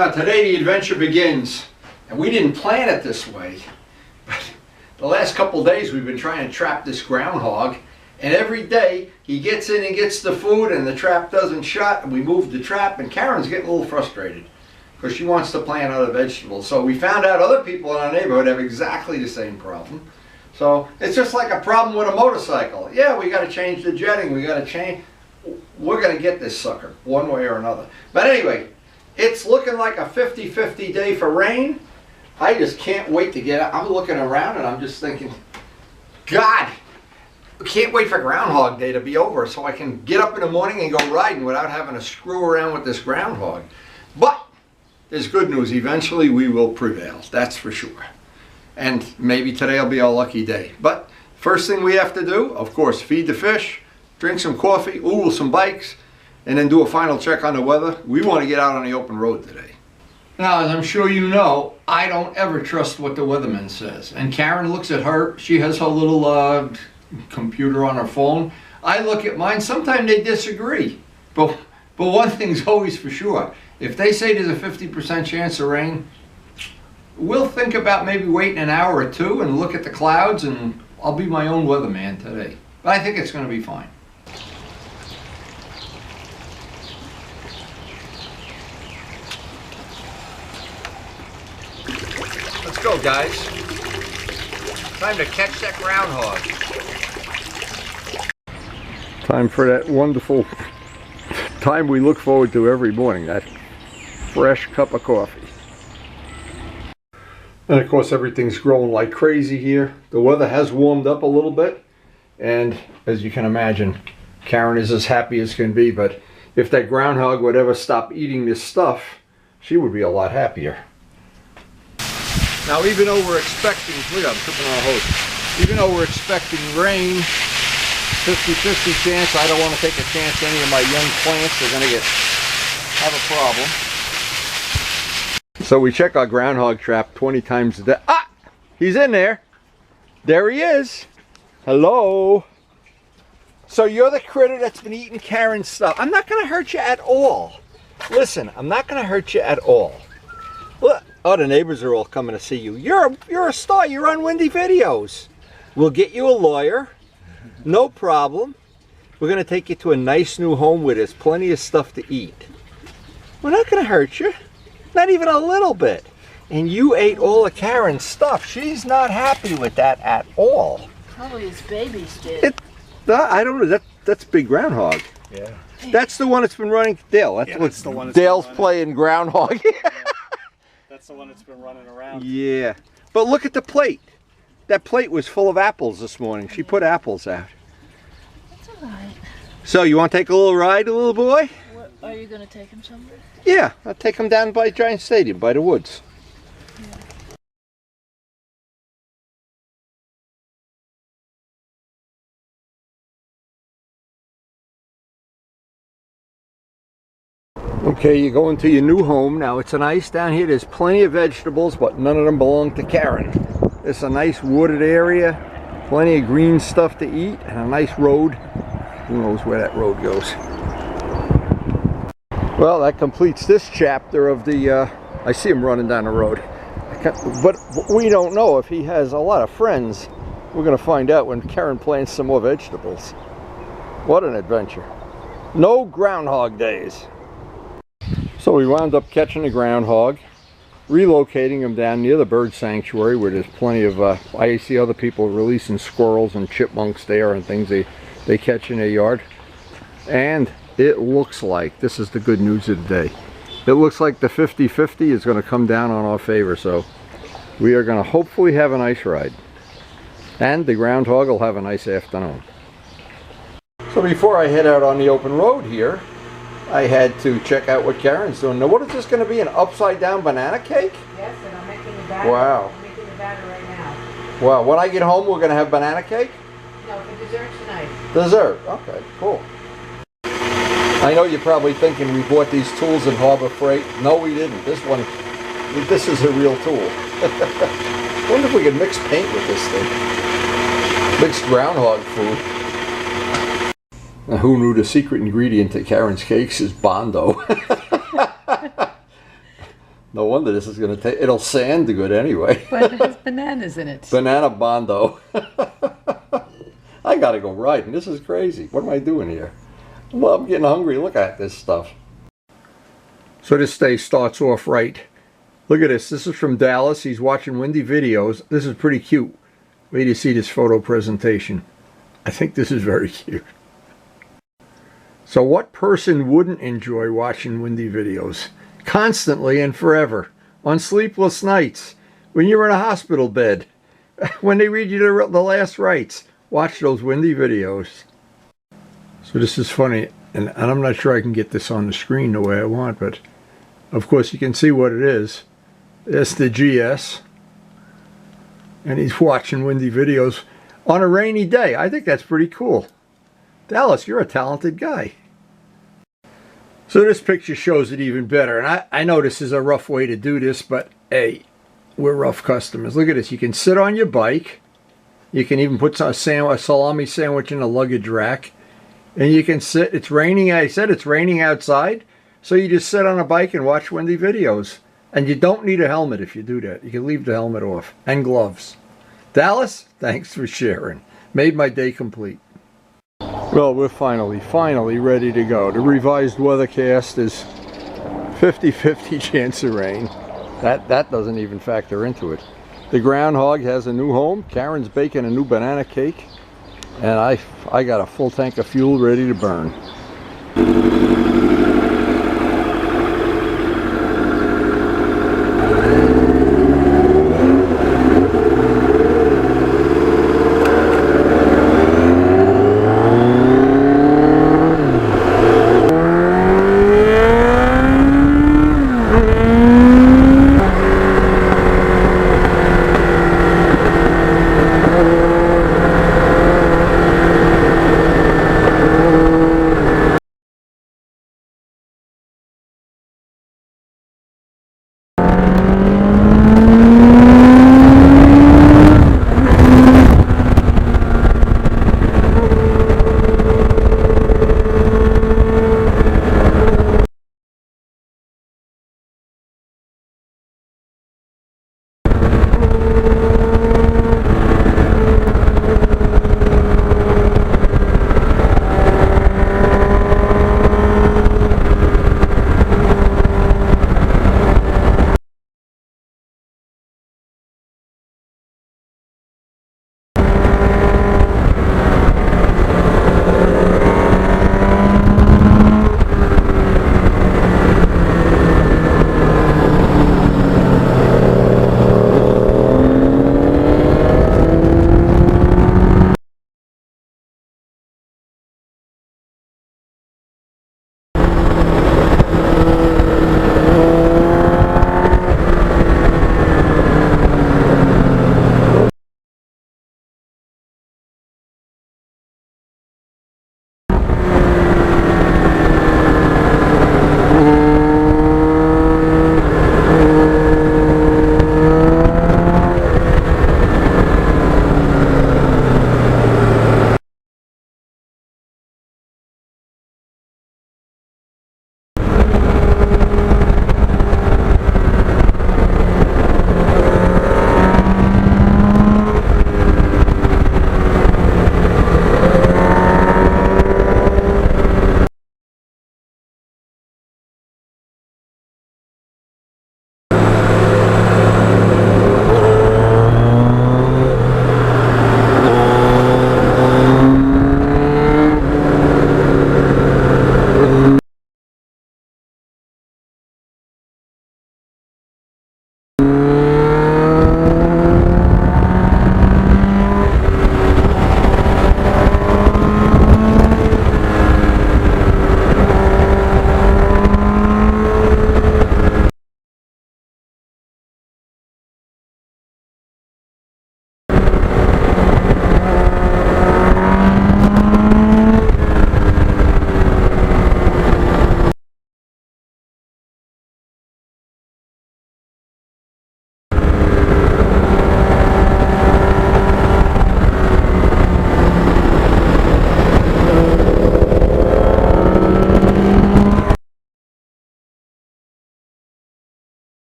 Now today the adventure begins, and we didn't plan it this way, but the last couple days we've been trying to trap this groundhog, and every day he gets in and gets the food and the trap doesn't shut, and we move the trap, and Karen's getting a little frustrated because she wants to plant other vegetables. So we found out other people in our neighborhood have exactly the same problem. So it's just like a problem with a motorcycle. Yeah, we got to change the jetting, we got to change, we're going to get this sucker one way or another. But anyway, it's looking like a 50-50 day for rain. I just can't wait to get out. I'm looking around and I'm just thinking, God, I can't wait for Groundhog Day to be over so I can get up in the morning and go riding without having to screw around with this groundhog. But there's good news. Eventually we will prevail. That's for sure. And maybe today will be our lucky day. But first thing we have to do, of course, feed the fish, drink some coffee, oodle some bikes, and then do a final check on the weather. We want to get out on the open road today. Now, as I'm sure you know, I don't ever trust what the weatherman says. And Karen looks at her, she has her little computer on her phone. I look at mine, sometimes they disagree. But one thing's always for sure. If they say there's a 50% chance of rain, we'll think about maybe waiting an hour or two and look at the clouds, and I'll be my own weatherman today. But I think it's going to be fine. Let's go, guys. Time to catch that groundhog. Time for that wonderful time we look forward to every morning, that fresh cup of coffee. And of course everything's growing like crazy here. The weather has warmed up a little bit, and as you can imagine, Karen is as happy as can be, but if that groundhog would ever stop eating this stuff, she would be a lot happier. Now, even though we're expecting, look, I'm tripping on a hose. Even though we're expecting rain, 50-50 chance, I don't want to take a chance any of my young plants are going to have a problem. So we check our groundhog trap 20 times a day. Ah! He's in there. There he is. Hello. So you're the critter that's been eating Karen's stuff. I'm not going to hurt you at all. Listen, I'm not going to hurt you at all. Look. Oh, the neighbors are all coming to see you. You're a star. You're on Windy Videos. We'll get you a lawyer. No problem. We're going to take you to a nice new home where there's plenty of stuff to eat. We're not going to hurt you. Not even a little bit. And you ate all of Karen's stuff. She's not happy with that at all. Probably his babies did. I don't know. That's Big Groundhog. Yeah. That's the one that's been running. Dale. That's the one. Dale's playing Groundhog. That's the one that's been running around. Yeah. But look at the plate. That plate was full of apples this morning. She put apples out. That's all right. So you want to take a little ride, little boy? What, are you going to take him somewhere? Yeah. I'll take him down by Giant Stadium, by the woods. Okay, you go into your new home. Now it's nice down here. There's plenty of vegetables, but none of them belong to Karen. It's a nice wooded area, plenty of green stuff to eat, and a nice road. Who knows where that road goes? Well, that completes this chapter of the, I see him running down the road. But we don't know if he has a lot of friends. We're going to find out when Karen plants some more vegetables. What an adventure. No Groundhog Days. So we wound up catching a groundhog, relocating him down near the bird sanctuary where there's plenty of, I see other people releasing squirrels and chipmunks there and things they catch in their yard. And it looks like, this is the good news of the day, it looks like the 50-50 is going to come down on our favor. So we are going to hopefully have a nice ride. And the groundhog will have a nice afternoon. So before I head out on the open road here, I had to check out what Karen's doing. Now, what is this going to be? An upside down banana cake? Yes, and I'm making the batter. Wow. I'm making the batter right now. Wow. When I get home, we're going to have banana cake? No, for dessert tonight. Dessert. Okay, cool. I know you're probably thinking we bought these tools in Harbor Freight. No, we didn't. This is a real tool. I wonder if we could mix paint with this thing. Mixed groundhog food. Now, who knew the secret ingredient to Karen's cakes is bondo? No wonder this is going to take, it'll sand good anyway. But it has bananas in it. Banana bondo. I got to go riding. This is crazy. What am I doing here? Well, I'm getting hungry. Look at this stuff. So this day starts off right. Look at this. This is from Dallas. He's watching windy videos. This is pretty cute. Wait till you see this photo presentation. I think this is very cute. So what person wouldn't enjoy watching windy videos? Constantly and forever. On sleepless nights. When you're in a hospital bed. When they read you the last rites. Watch those windy videos. So this is funny. And I'm not sure I can get this on the screen the way I want. But of course you can see what it is. It's the GS. And he's watching windy videos on a rainy day. I think that's pretty cool. Dallas, you're a talented guy. So this picture shows it even better. And I know this is a rough way to do this, but hey, we're rough customers. Look at this. You can sit on your bike. You can even put a salami sandwich in a luggage rack. And you can sit. It's raining. I said it's raining outside. So you just sit on a bike and watch windy videos. And you don't need a helmet if you do that. You can leave the helmet off. And gloves. Dallas, thanks for sharing. Made my day complete. Well, we're finally ready to go. The revised weathercast is 50-50 chance of rain. That doesn't even factor into it. The groundhog has a new home. Karen's baking a new banana cake. And I got a full tank of fuel ready to burn.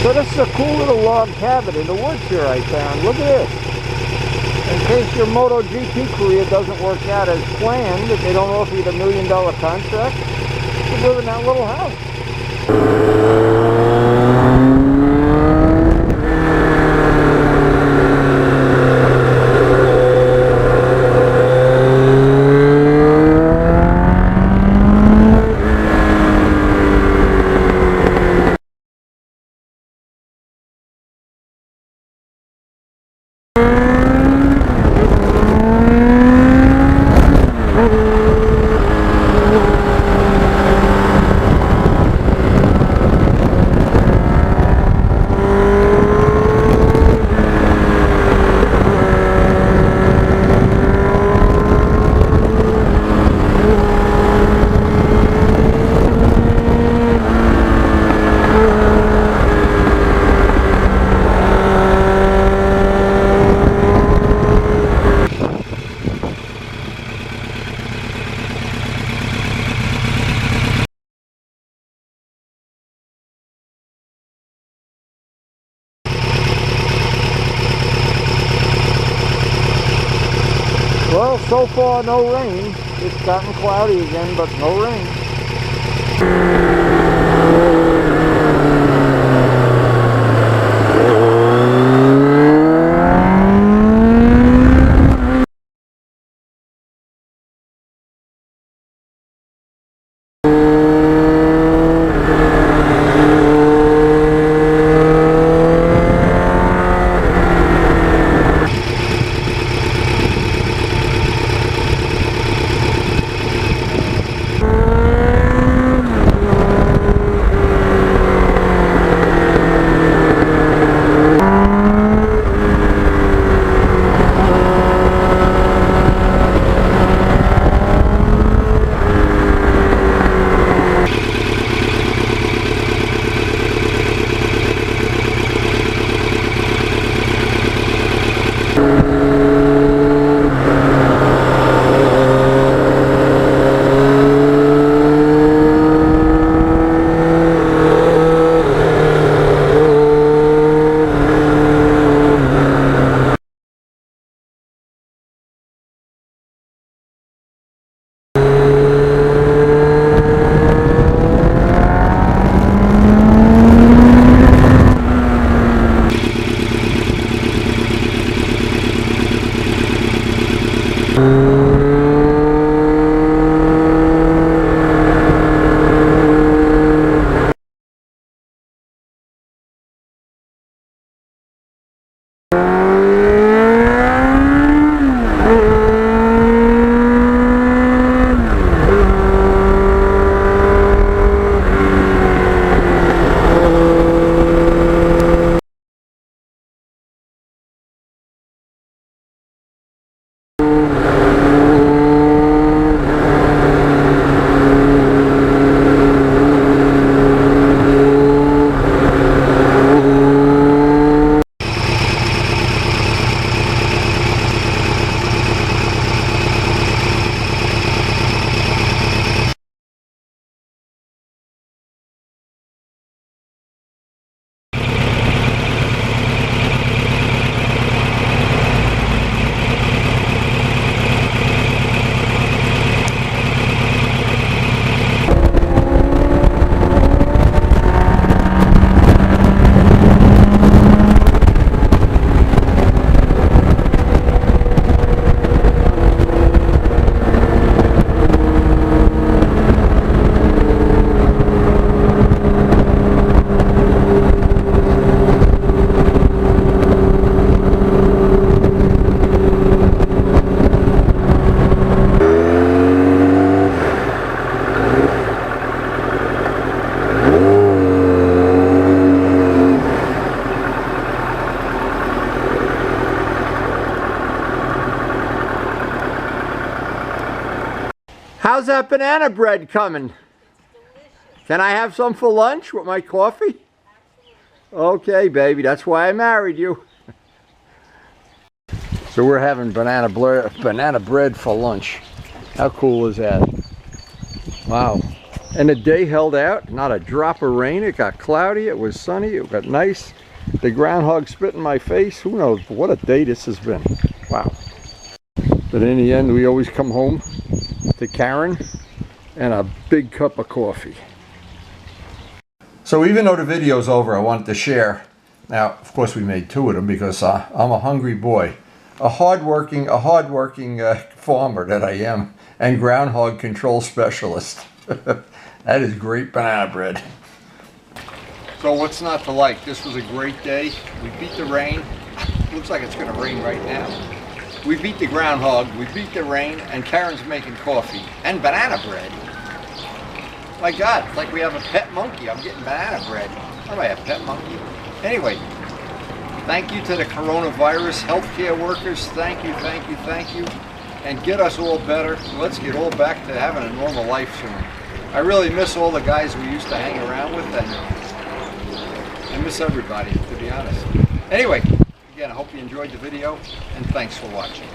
So this is a cool little log cabin in the woods here I found. Look at this. In case your MotoGP career doesn't work out as planned, if they don't offer you the $1 million contract, you live in that little house. Well, so far no rain. It's gotten cloudy again, but no rain. How's that banana bread coming? Can I have some for lunch with my coffee? Okay, baby, that's why I married you. So we're having banana bread for lunch. How cool is that? Wow. And the day held out, not a drop of rain. It got cloudy, it was sunny, it got nice. The groundhog spit in my face. Who knows what a day this has been. Wow. But in the end, we always come home to Karen and a big cup of coffee. So even though the video's over, I wanted to share. Now, of course, we made 2 of them because I'm a hungry boy. A hardworking farmer that I am, and groundhog control specialist. That is great banana bread. So what's not to like? This was a great day. We beat the rain. Looks like it's going to rain right now. We beat the groundhog, we beat the rain, and Karen's making coffee and banana bread. My God, it's like we have a pet monkey. I'm getting banana bread. How do I have a pet monkey? Anyway, thank you to the coronavirus healthcare workers. Thank you, thank you, thank you. And get us all better. Let's get all back to having a normal life soon. I really miss all the guys we used to hang around with, and I miss everybody, to be honest. Anyway, again, I hope you enjoyed the video, and thanks for watching.